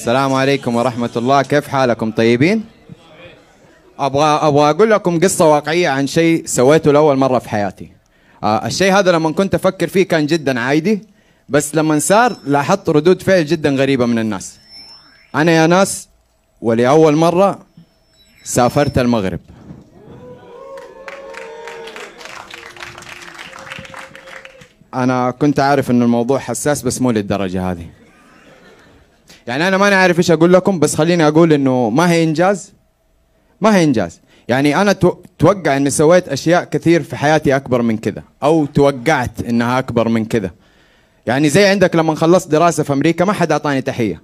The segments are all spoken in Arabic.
السلام عليكم ورحمة الله، كيف حالكم؟ طيبين؟ أبغى أقول لكم قصة واقعية عن شيء سويته لأول مرة في حياتي. الشيء هذا لما كنت أفكر فيه كان جدا عادي، بس لما صار لاحظت ردود فعل جدا غريبة من الناس. أنا يا ناس ولأول مرة سافرت المغرب. أنا كنت عارف إنه الموضوع حساس بس مو للدرجة هذه. يعني أنا ماني عارف إيش أقول لكم، بس خليني أقول إنه ما هي إنجاز، ما هي إنجاز. يعني أنا توقع إني سويت أشياء كثير في حياتي أكبر من كذا، أو توقعت إنها أكبر من كذا. يعني زي عندك لما خلصت دراسة في أمريكا ما حد أعطاني تحية.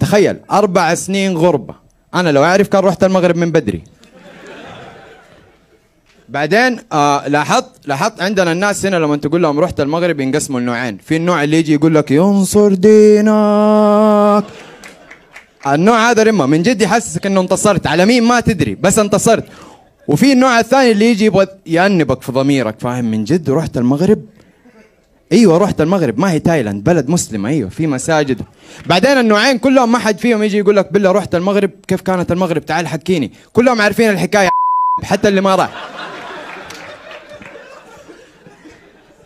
تخيل 4 سنين غربة، أنا لو أعرف كان رحت المغرب من بدري. بعدين لاحظت عندنا الناس هنا لما تقول لهم رحت المغرب ينقسموا لنوعين. في النوع اللي يجي يقول لك ينصر دينك، النوع هذا رمى من جد يحسسك انه انتصرت على مين ما تدري بس انتصرت. وفي النوع الثاني اللي يجي يبغى يأنبك في ضميرك، فاهم؟ من جد رحت المغرب؟ ايوه رحت المغرب، ما هي تايلاند، بلد مسلمة، ايوه في مساجد. بعدين النوعين كلهم ما حد فيهم يجي يقول لك بالله رحت المغرب، كيف كانت المغرب، تعال حكيني. كلهم عارفين الحكاية حتى اللي ما راح.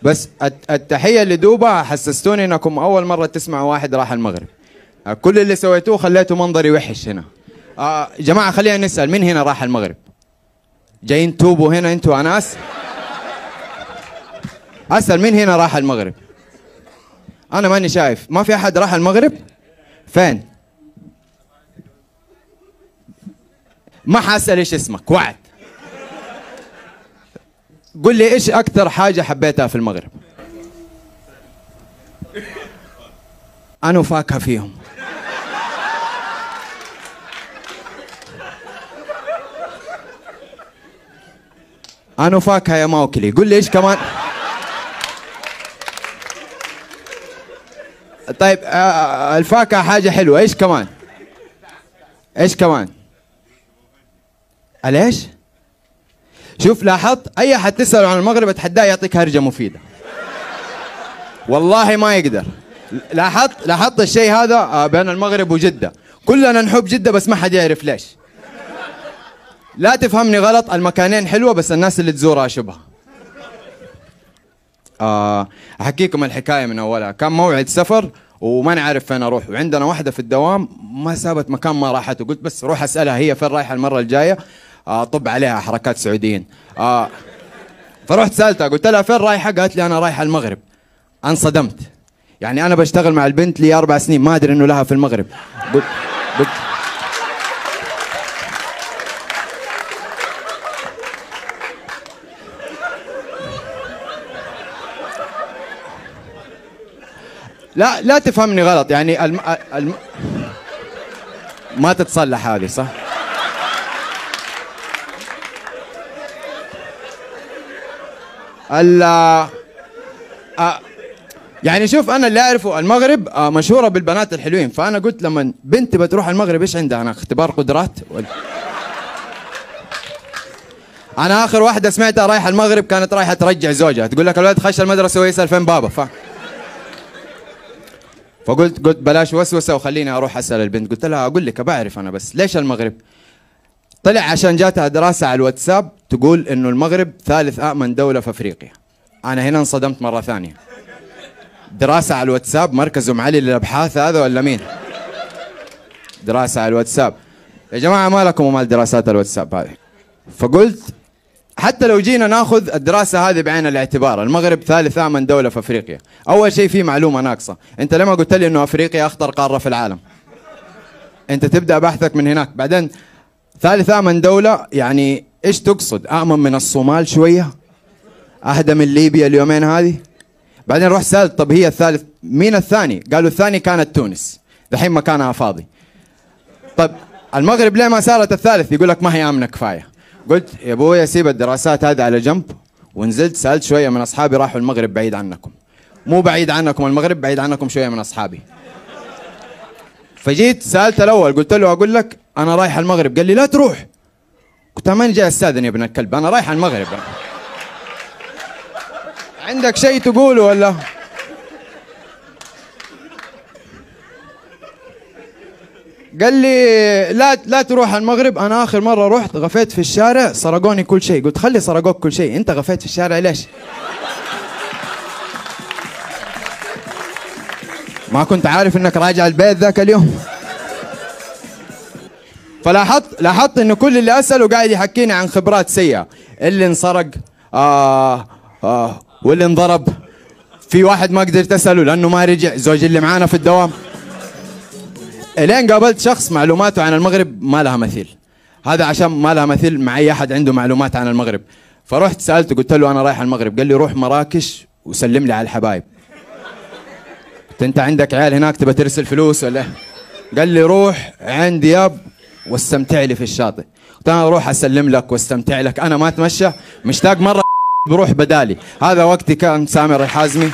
بس التحية اللي دوبها حسستوني انكم اول مرة تسمعوا واحد راح المغرب. كل اللي سويتوه خليتوا منظري وحش هنا. جماعة خلينا نسأل، مين هنا راح المغرب؟ جايين توبوا هنا انتوا ناس؟ أسأل مين هنا راح المغرب؟ أنا ماني شايف، ما في أحد راح المغرب؟ فين؟ ما حاسأل إيش اسمك، وعد. قل لي إيش أكثر حاجة حبيتها في المغرب؟ أنا فاكهة فيهم. أنا فاكهة يا موكلي. قل لي إيش كمان؟ طيب الفاكهة حاجة حلوة، إيش كمان؟ إيش كمان؟ ليش؟ شوف لاحظت أي أحد تسأله عن المغرب أتحداه يعطيك هرجة مفيدة. والله ما يقدر. لاحظت الشيء هذا بين المغرب وجدة، كلنا نحب جدة بس ما حد يعرف ليش. لا تفهمني غلط، المكانين حلوة بس الناس اللي تزورها شبه. أحكيكم الحكاية من أولها. كان موعد سفر وما نعرف فين أروح، وعندنا واحدة في الدوام ما سابت مكان ما راحته. قلت بس روح أسألها هي فين رايحة المرة الجاية، طب عليها حركات سعوديين. فرحت سألتها قلت لها فين رايحة؟ قالت لي أنا رايحة المغرب. انصدمت. يعني أنا بشتغل مع البنت لي 4 سنين ما أدري إنه لها في المغرب. قلت لا تفهمني غلط، يعني ما تتصلح هذه صح؟ يعني شوف أنا اللي أعرفه المغرب مشهورة بالبنات الحلوين، فأنا قلت لما بنتي بتروح المغرب إيش عندها؟ أنا اختبار قدرات أنا آخر واحدة سمعتها رايحة المغرب كانت رايحة ترجع زوجها، تقول لك الولد خش المدرسة ويسأل فين بابا. فقلت بلاش وسوسة وخليني أروح أسأل البنت. قلت لها أقول لك بعرف أنا، بس ليش المغرب؟ طلع عشان جاتها دراسة على الواتساب تقول إنه المغرب 3 أأمن دولة في أفريقيا. أنا هنا انصدمت مرة ثانية. دراسة على الواتساب، مركز أم علي للأبحاث هذا ولا مين؟ دراسة على الواتساب. يا جماعة ما لكم ومال دراسات الواتساب هذه. فقلت حتى لو جينا ناخذ الدراسة هذه بعين الاعتبار، المغرب 3 أأمن دولة في أفريقيا. أول شيء في معلومة ناقصة، أنت لما قلت لي إنه أفريقيا أخطر قارة في العالم، أنت تبدأ بحثك من هناك. بعدين 3 أأمن دولة، يعني إيش تقصد؟ أأمن من الصومال شوية؟ أهدى من ليبيا اليومين هذه؟ بعدين رحت سألت طب هي الثالث مين الثاني؟ قالوا الثاني كانت تونس، دحين مكانها فاضي. طب المغرب ليه ما صارت الثالث؟ يقول لك ما هي آمنة كفاية. قلت يا ابويا سيب الدراسات هذه على جنب، ونزلت سألت شوية من أصحابي راحوا المغرب بعيد عنكم. مو بعيد عنكم المغرب، بعيد عنكم شوية من أصحابي. فجيت سألت الأول قلت له أقول لك أنا رايح المغرب، قال لي لا تروح. قلت ماني جاي استاذن يا ابن الكلب، أنا رايح المغرب. عندك شيء تقوله ولا؟ قال لي لا تروح المغرب. انا اخر مره رحت غفيت في الشارع سرقوني كل شيء. قلت خلي سرقوك كل شيء، انت غفيت في الشارع ليش؟ ما كنت عارف انك راجع البيت ذاك اليوم؟ لاحظت انه كل اللي اساله قاعد يحكيني عن خبرات سيئه، اللي انسرق واللي انضرب. في واحد ما قدرت اساله لانه ما رجع، زوجي اللي معانا في الدوام. الين قابلت شخص معلوماته عن المغرب ما لها مثيل. هذا عشان ما لها مثيل مع اي احد عنده معلومات عن المغرب. فرحت سالته قلت له انا رايح المغرب. قال لي روح مراكش وسلم لي على الحبايب. قلت انت عندك عيال هناك تبى ترسل فلوس ولا؟ قال لي روح عند دياب واستمتع لي في الشاطئ. قلت انا اروح اسلم لك واستمتع لك، انا ما اتمشى، مشتاق مره بروح بدالي. هذا وقتي. كان سامر الحازمي.